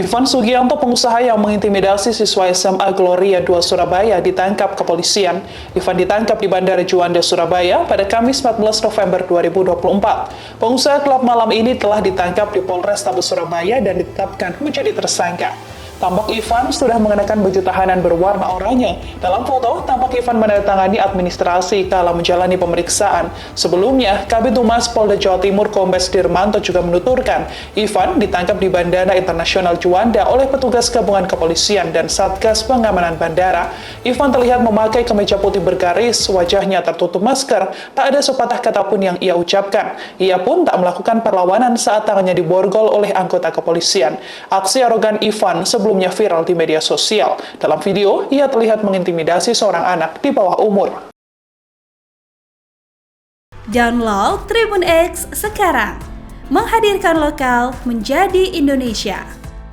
Ivan Sugianto, pengusaha yang mengintimidasi siswa SMA Gloria 2 Surabaya, ditangkap kepolisian. Ivan ditangkap di Bandara Juanda, Surabaya pada Kamis 14 November 2024. Pengusaha klub malam ini telah ditangkap di Polrestabes Surabaya dan ditetapkan menjadi tersangka. Tampak Ivan sudah mengenakan baju tahanan berwarna oranye. Dalam foto, tampak Ivan menandatangani administrasi kala menjalani pemeriksaan. Sebelumnya, Kabid Humas Polda Jawa Timur Kombes Dirmanto juga menuturkan, Ivan ditangkap di Bandara Internasional Juanda oleh petugas gabungan kepolisian dan Satgas Pengamanan Bandara. Ivan terlihat memakai kemeja putih bergaris, wajahnya tertutup masker, tak ada sepatah kata pun yang ia ucapkan. Ia pun tak melakukan perlawanan saat tangannya diborgol oleh anggota kepolisian. Aksi arogan Ivan sebelumnya viral di media sosial. Dalam video, ia terlihat mengintimidasi seorang anak di bawah umur. Download Tribun X sekarang, menghadirkan lokal menjadi Indonesia.